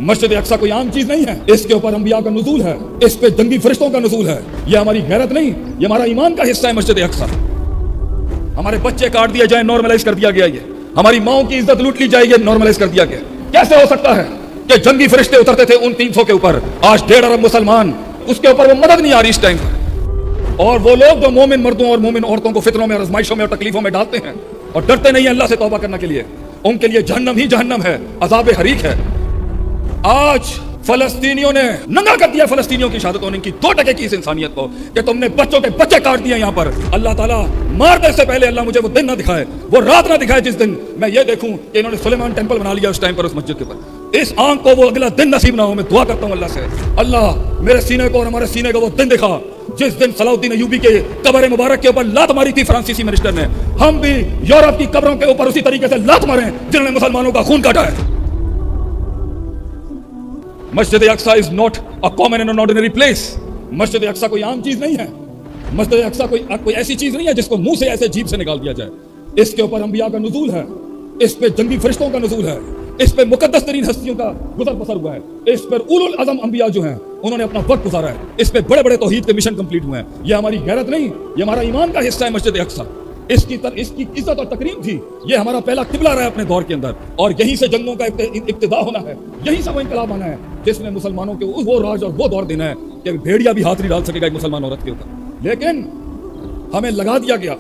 मस्जिद अक्सा कोई आम चीज नहीं है, इसके ऊपर अंबिया का नुज़ूल है, इस पे जंगी फरिश्तों का नुज़ूल है। ये हमारी गैरत नहीं, ये हमारा ईमान का हिस्सा है। मस्जिद अक्सा हमारे बच्चे काट दिए जाए, नॉर्मलाइज कर दिया गया। ये हमारी माओ की इज्जत लूट ली जाएगी, नॉर्मलाइज कर दिया गया। कैसे हो सकता है कि जंगी फरिश्ते उतरते थे उन 300 के ऊपर, आज 1.5 अरब मुसलमान, उसके ऊपर वो मदद नहीं आ रही इस टाइम पर। और वो लोग जो मोमिन मर्दों और मोमिन औरतों को फितनों में, आजमाइशों में और तकलीफों में डालते हैं और डरते नहीं है अल्लाह से तौबा करने के लिए, उनके लिए जहन्नम ही जहन्नम है, अज़ाब हरीक है। आज फलस्तीनियों ने नंगा कर दिया फलस्तीनियों की शहादतों ने, इनकी 2% की इस इंसानियत को कि तुमने बच्चों के बच्चे काट दिए यहाँ पर। अल्लाह ताला मारने से पहले अल्लाह मुझे वो दिन ना दिखाए, वो रात ना दिखाए जिस दिन मैं ये देखूं कि इन्होंने सुलेमान टेंपल बना लिया उस टाइम पर, उस मस्जिद के ऊपर। इस आंख को वो अगला दिन नसीब ना हो। मैं दुआ करता हूँ अल्लाह से, अल्लाह मेरे सीने को और हमारे सीने को वो दिन दिखा जिस दिन सलाउद्दीन अय्यूबी के कब्र मुबारक के ऊपर लात मारी थी फ्रांसीसी मिनिस्टर ने। हम भी यूरोप की कब्रों के ऊपर उसी तरीके से लात मारें जिन्होंने मुसलमानों का खून काटा है। Masjid Aqsa is not a common and ordinary place. Masjid Aqsa कोई आम चीज नहीं है। मस्जिद अक्सा कोई ऐसी चीज नहीं है जिसको मुंह से ऐसे जीभ से निकाल दिया जाए। इसके ऊपर अंबिया का नुज़ूल है, इस पे जंगी फरिश्तों का नुज़ूल है, इस पे मुकद्दस तरीन हस्तियों का गुजर बसर हुआ है, इस पर उलुल अज़म अंबिया जो हैं उन्होंने अपना वक्त गुजारा है, इस पे बड़े बड़े तौहीद के मिशन कंप्लीट हुए हैं। ये हमारी गैरत नहीं, ये हमारा ईमान का हिस्सा है। मस्जिद अक्सा इसकी इज्जत और तकरीम थी। ये हमारा पहला किबला रहा है अपने दौर के अंदर, और यहीं से जंगों का इब्तिदा होना है, यहीं से वो इनकलाब आना है जिसने मुसलमानों के वो राज और वो दौर देना है कि भेड़िया भी हाथ नहीं डाल सकेगा एक मुसलमान औरत के ऊपर। लेकिन हमें लगा दिया गया,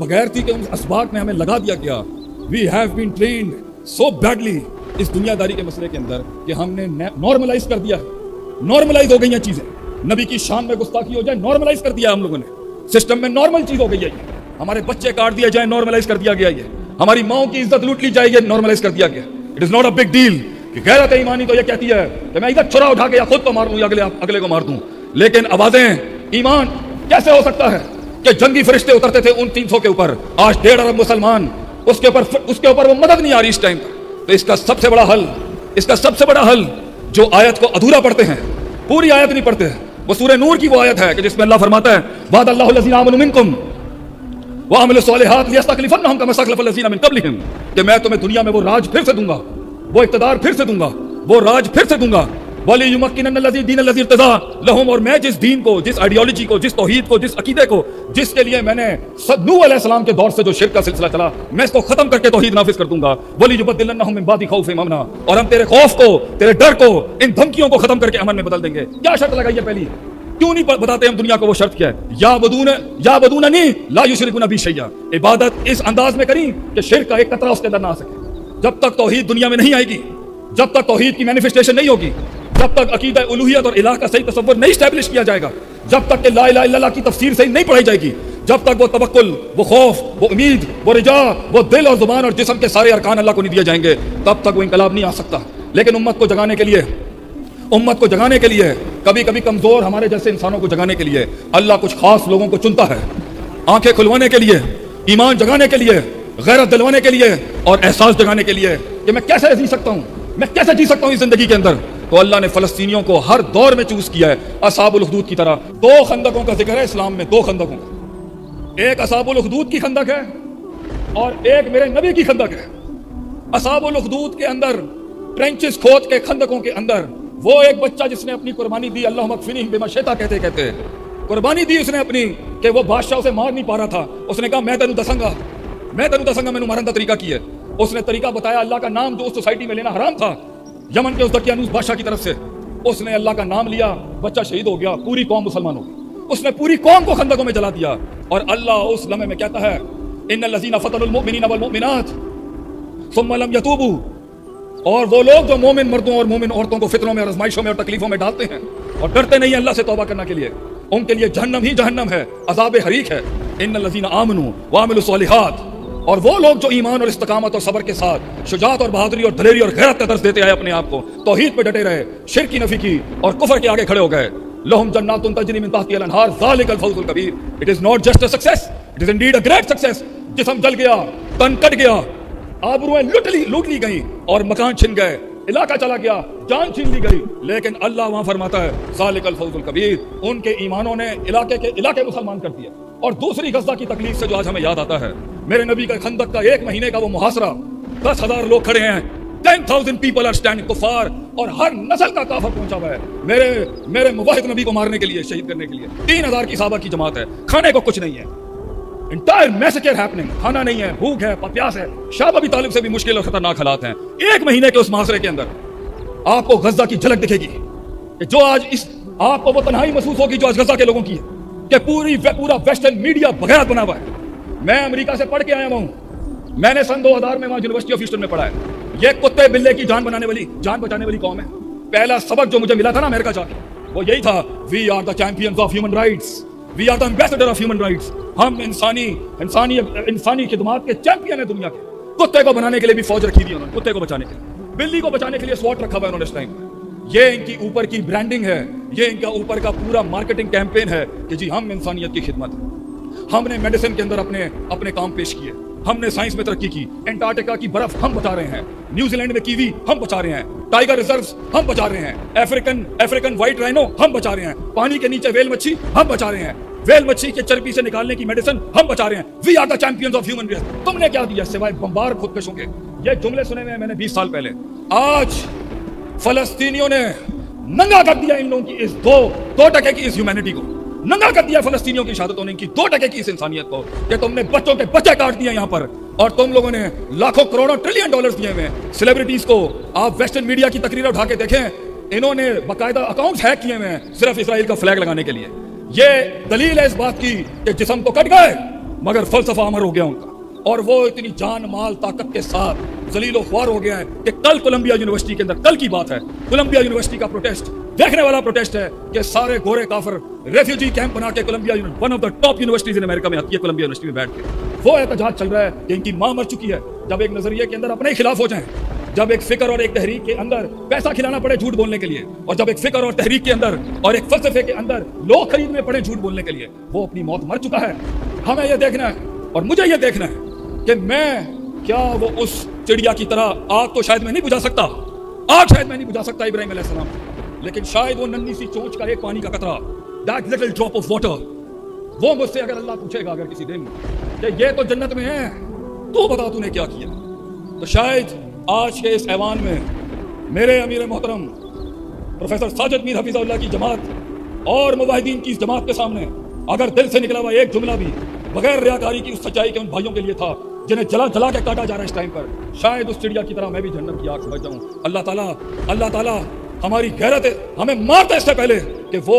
बगैर थी कि उन असबाक ने हमें लगा दिया गया। We have been trained so badly इस दुनियादारी के मसले के अंदर कि हमने नॉर्मलाइज कर दिया है। नॉर्मलाइज हो गई हैं चीजें, नबी की शान में गुस्ताखी हो जाए नॉर्मलाइज कर दिया हम लोगों ने, सिस्टम में नॉर्मल चीज हो गई है। हमारे बच्चे काट दिए जाए, नॉर्मलाइज कर दिया गया। ये हमारी माओ की इज्जत लूट ली जाएगी, नॉर्मलाइज कर दिया गया। It is not a big deal. गैरत ईमानी तो ये कहती है कि मैं इधर छुरा उठा के या खुद तो मार दूं या अगले को मार दूं। लेकिन आवाजें ईमान कैसे हो सकता है कि जंगी फरिश्ते उतरते थे उन 300 के ऊपर, आज 1.5 अरब मुसलमान, उसके ऊपर वो मदद नहीं आ रही इस टाइम पर। तो इसका सबसे बड़ा हल जो आयत को अधूरा पढ़ते हैं, पूरी आयत नहीं पढ़ते हैं, वो सूरह नूर की वो आयत है कि जिसमें अल्लाह फरमाता है वाद अल्लाहु लज़ीना आमनु मिनकुम व अमिलु स्वालिहात लियस्तखलिफन्नहुम कमा इस्तखलफल लज़ीना मिन क़ब्लिहिम, कि मैं तुम्हें दुनिया में वो राज फिर से दूंगा, वो इक़्तिदार फिर से दूंगा, वो राज फिर से दूंगा। वलियुमक्किनन्नल्लज़ी दीनल्लज़ी इर्तज़ा लहुम, और मैं जिस दीन को, जिस आइडियोलॉजी को, जिस तौहीद को, जिस अकीदे को, जिसके लिए मैंने नूह अलैहिस्सलाम के दौर से जो शिर्क का सिलसिला चला, मैं इसको खत्म करके तौहीद नाफिज कर दूंगा। वलियुबद्दिलन्नहुम मिन बादि खौफिहिम अमना, और हम तेरे खौफ को, तेरे डर को, इन धमकियों को खत्म करके अमन में बदल देंगे। क्या शर्त लगाई है पहली? क्यों नहीं बताते हम दुनिया को वो शर्त क्या है? या बदूननी ला युशरिकुना बी शैया, इबादत इस अंदाज में करी कि शिर्क का एक कतरा उसके अंदर ना आ सके। जब तक तौहीद दुनिया में नहीं आएगी, जब तक तौहीद की मैनिफेस्टेशन नहीं होगी, जब तक अकीदा उलूहियत और इलाह का सही तसव्वुर नहीं एस्टैब्लिश किया जाएगा, जब तक कि ला इलाहा इल्लल्लाह की तफसीर सही नहीं पढ़ाई जाएगी, जब तक वो तवक्कुल, वो खौफ, वो उम्मीद, वो रिजा, वो दिल और जुबान और जिस्म के सारे अरकान अल्लाह को नहीं दिए जाएंगे, तब तक वो इनकलाब नहीं आ सकता। लेकिन उम्मत को जगाने के लिए कभी कभी कमजोर हमारे जैसे इंसानों को जगाने के लिए अल्लाह कुछ खास लोगों को चुनता है, आंखें खुलवाने के लिए, ईमान जगाने के लिए, गैरत दिलवाने के लिए और एहसास जगाने के लिए कि मैं कैसे जी सकता हूँ इस जिंदगी के अंदर। तो अल्लाह ने फलस्तीनियों को हर दौर में चूज किया है, असहाबुल उखदूद की तरह। 2 खंदकों का जिक्र है इस्लाम में, 2 खंदकों का, एक असहाबुल उखदूद की खंदक है और एक मेरे नबी की खंदक है। असहाबुल उखदूद के अंदर, ट्रेंचेस खोद के खंदकों के अंदर, वो एक बच्चा जिसने अपनी कुर्बानी दी, अल्लाह मगफिनी बिमा शैता कहते कुर्बानी दी उसने अपनी, कि वो बादशाह उसे मार नहीं पा रहा था। उसने कहा मैं तेनू दसांगा, मैनू मारन दा तरीका की है। उसने तरीका बताया, अल्लाह का नाम जो उस सोसाइटी में लेना हराम था, यमन के उस दकियानूस बादशाह की तरफ से, उसने अल्लाह का नाम लिया, बच्चा शहीद हो गया, पूरी कौम मुसलमान हो गई। उसने पूरी कौम को खंदकों में जला दिया। और अल्लाह उस लम्हे में कहता है इन्नल लज़ीना फ़तनुल मुमिनीना वल मुमिनात सुम्मा लम यतूबू, और वो लोग जो मोमिन मर्दों और मोमिन औरतों को फितनों में, आजमाइशों में और तकलीफों में डालते हैं और डरते नहीं है अल्लाह से तौबा करने के लिए, उनके लिए जहन्नम ही जहन्नम है, अज़ाब हरीक है। इन्नल लज़ीना आमनू व अमिलु स्वालिहात, और वो लोग जो ईमान और इस्तिकामत और सब्र के साथ शुजाअत और बहादुरी और दलेरी और गैरत का दर्स देते आए अपने आप को, तौहीद पे डटे रहे, शिर्क की नफी की और कुफ्र के आगे खड़े हो गए। लहुम जन्नातुन तजरी मिन तहतिहा अल-अनहार ज़ालिकल फौज़ुल कबीर। It is not just a success, it is indeed a great success. जिस्म जल गया, तन कट गया, आबरूएं लूट ली गई और मकान छिन गए, इलाका चला गया, जान छीन ली गई, लेकिन अल्लाह वहां फरमाता है ज़ालिकल फौज़ुल कबीर, उनके ईमानों ने इलाके मुसलमान कर दिए। और दूसरी गज़ा की तकलीफ से जो आज हमें याद आता है, मेरे नबी का खंदक का 1 महीने का वो मुहासरा, 10,000 लोग खड़े हैं, 10,000 people are standing कुफार, और हर नस्ल का काफर पहुंचा हुआ है मेरे मुवाहिद नबी को मारने के लिए, शहीद करने के लिए। 3,000 की सहाबा की जमात है, खाने को कुछ नहीं है, इंटायर मैसेकर हैपनिंग, खाना नहीं है, भूख है, प्यास है। शाह अबी तालिब से भी मुश्किल और खतरनाक हालात हैं। 1 महीने के उस मुहासरे के अंदर आपको गजा की झलक दिखेगी कि जो आज इस आपको वो तन्हाई महसूस होगी जो आज गजा के लोगों की है, कि पूरा वेस्टर्न मीडिया बगैरत बना हुआ है। मैं अमेरिका से पढ़ के आया हूँ, मैंने सन 2000 में वहां यूनिवर्सिटी ऑफ ह्यूस्टन में पढ़ा है। ये कुत्ते बिल्ले की जान बचाने वाली कौम है। पहला सबक जो मुझे मिला था ना अमेरिका जाके, वो यही था, we are the champions of human rights, we are the ambassador of human rights. हम इंसानी खिदमत के चैंपियन है दुनिया के। कुत्ते को बनाने के लिए भी फौज रखी थी उन्होंने, कुत्ते को बचाने के लिए, बिल्ली को बचाने के लिए स्वॉट रखा हुआ है उन्होंने इस टाइम। ये इनकी ऊपर की ब्रांडिंग है, ये इनका ऊपर का पूरा मार्केटिंग कैंपेन है कि जी हम इंसानियत की खिदमत। हमने मेडिसिन के अंदर अपने काम पेश किए, हमने साइंस में तरक्की की, एंटार्क्टिका की बर्फ हम बचा रहे हैं, न्यूजीलैंड में कीवी हम बचा रहे हैं, टाइगर रिजर्व्स हम बचा रहे हैं, अफ्रीकन व्हाइट राइनो हम बचा रहे हैं, पानी के नीचे वेल मच्छी हम बचा रहे हैं, वेल मच्छी के चर्बी से निकालने की मेडिसिन हम बचा रहे हैं। We are the champions of human race. तुमने क्या दिया सिवाय बम्बार खुदकशों के? ये जुमले सुने हुए मैंने 20 साल पहले। आज फलस्तीनियों ने नंगा कर दिया इन लोगों की इस 2% की इस ह्यूमैनिटी को, नंगा कर दिया फलस्तीनियों की शहादतों ने इनकी 2% की इस इंसानियत को, कि तुमने बच्चों के बच्चे काट दिए यहाँ पर, और तुम लोगों ने लाखों करोड़ों ट्रिलियन डॉलर्स दिए हुए सेलिब्रिटीज को। आप वेस्टर्न मीडिया की तकरीरें उठा के देखें, इन्होंने बाकायदा अकाउंट्स हैक किए हुए हैं सिर्फ इसराइल का फ्लैग लगाने के लिए। ये दलील है इस बात की कि जिस्म तो कट गए मगर फलसफा अमर हो गया उनका, और वो इतनी जान माल ताकत के साथ जलीलो ख्वार हो गया है कि कल कोलंबिया यूनिवर्सिटी के अंदर, कल की बात है, कोलंबिया यूनिवर्सिटी का प्रोटेस्ट देखने वाला प्रोटेस्ट है कि सारे गोरे काफिर रेफ्यूजी कैंप बना के Columbia one of the top universities in America में आती है, कोलंबिया यूनिवर्सिटी में बैठ के वो एहतजाज चल रहा है कि इनकी मां मर चुकी है। जब एक नजरिए के अंदर अपने ही खिलाफ हो जाएं, जब एक फिक्र और एक तहरीक के अंदर पैसा खिलाना पड़े झूठ बोलने के लिए, और जब एक फिक्र और तहरीक के अंदर और एक फलसफे के अंदर लोग खरीदने पड़े झूठ बोलने के लिए, वो अपनी मौत मर चुका है। हमें यह देखना है और मुझे यह देखना है कि मैं क्या वो उस चिड़िया की तरह, आग तो शायद मैं नहीं बुझा सकता, आग शायद मैं नहीं बुझा सकता इब्राहिम अलैहिस्सलाम, लेकिन शायद वो नन्ही सी चोंच का एक पानी का कतरा, that little drop of water, वो मुझसे अगर अल्लाह पूछेगा अगर किसी दिन कि ये तो जन्नत में है, तो बता तूने क्या किया, तो शायद आज के इस ऐवान में मेरे अमीर मोहतरम प्रोफेसर साजिद मीर हफीज़ुल्लाह की जमात और मुवाहिदीन की इस जमात के सामने अगर दिल से निकला हुआ एक जुमला भी बगैर रियाकारी की उस सच्चाई के उन भाइयों के लिए था जिन्हें जला जला के काटा जा रहा है इस टाइम पर, शायद उस चिड़िया की तरह मैं भी जहन्नम की आग समझ जाऊं। अल्लाह ताला हमारी गैरत हमें मारते इससे पहले कि वो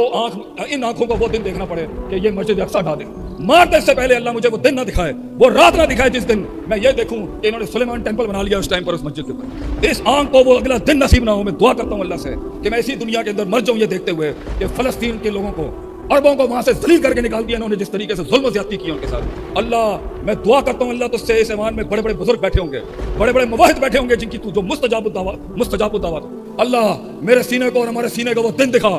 इन आंखों को वो दिन देखना पड़े कि ये मस्जिद अक्सा ढा दे। मारते इससे पहले अल्लाह मुझे वो दिन ना दिखाए, वो रात ना दिखाए जिस दिन मैं ये देखूं कि इन्होंने सुलेमान टेंपल बना लिया उस टाइम पर उस मस्जिद के ऊपर। इस आंख को वो अगला दिन नसीब ना हो। मैं दुआ करता हूं अल्लाह से कि मैं इसी दुनिया के अंदर मर जाऊं ये देखते हुए कि फलस्तीन के लोगों को, अरबों को वहां से जलील करके निकाल दिया इन्होंने, जिस तरीके से जुल्म ज्यादती की उनके साथ। अल्लाह मैं दुआ करता हूं अल्लाह तुझसे इस ईमान में बड़े बड़े बुजुर्ग बैठे होंगे, बड़े बड़े मुवाहिद बैठे होंगे जिनकी तू जो मुस्तजाब दावत, अल्लाह मेरे सीने को और हमारे सीने को वो दिन दिखा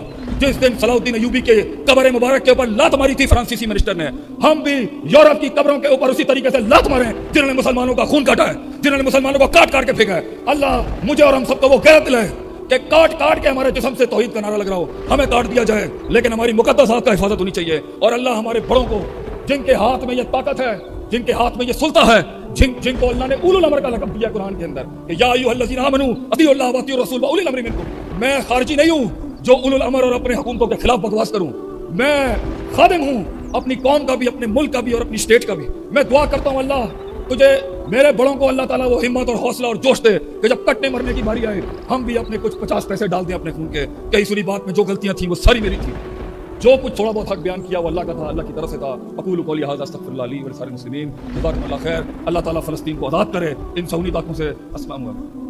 जिस दिन सलाउद्दीन अयूबी के कब्र मुबारक के ऊपर लात मारी थी फ्रांसीसी मिनिस्टर ने। हम भी यूरोप की कब्रों के ऊपर उसी तरीके से लात मारे जिन्होंने मुसलमानों का खून काटा है, जिन्होंने मुसलमानों को काट काट के फेंका है। अल्लाह मुझे और हम सबको वो गैरत दिलाए कि काट काट के हमारे जिस्म से तौहीद का नारा लग रहा हो, हमें काट दिया जाए लेकिन हमारी मुकद्दस आत का हिफाजत होनी चाहिए। और अल्लाह हमारे बड़ों को जिनके हाथ में ये ताकत है, जिनके हाथ में ये सुल्ता है, जिनको अल्लाह ने उलुल अमर का लक़ब दिया कुरान के अंदर, या अय्युहल्लज़ीना आमनू अतीउल्लाह व अतीउर रसूल व उलिल अम्रि मिनकुम। मैं खारिजी नहीं हूँ जो उलुल अमर और अपने हुकूमतों के खिलाफ बकवास करूँ, मैं खादिम हूँ अपनी कौम का भी, अपने मुल्क का भी और अपनी स्टेट का भी। मैं दुआ करता हूँ अल्लाह तुझे मेरे बड़ों को अल्लाह ताला वो हिम्मत और हौसला और जोश दे कि जब कटने मरने की बारी आए हम भी अपने कुछ 50 पैसे डाल दें अपने खून के। कई सुनी बात में जो गलतियां थी वो सारी मेरी थी, जो कुछ थोड़ा बहुत हक बयान किया वो अल्लाह का था, अल्लाह की तरफ से था। अक़ूलु क़ौली हाज़ा अस्तग़फ़िरुल्लाह ली व लिसाइरिल मुस्लिमीन। जज़ाकुमुल्लाह खैर। अल्लाह ताला फ़लस्तीन को आज़ाद करे इन सऊनी ताक़ों से। अस्सलामु अलैकुम।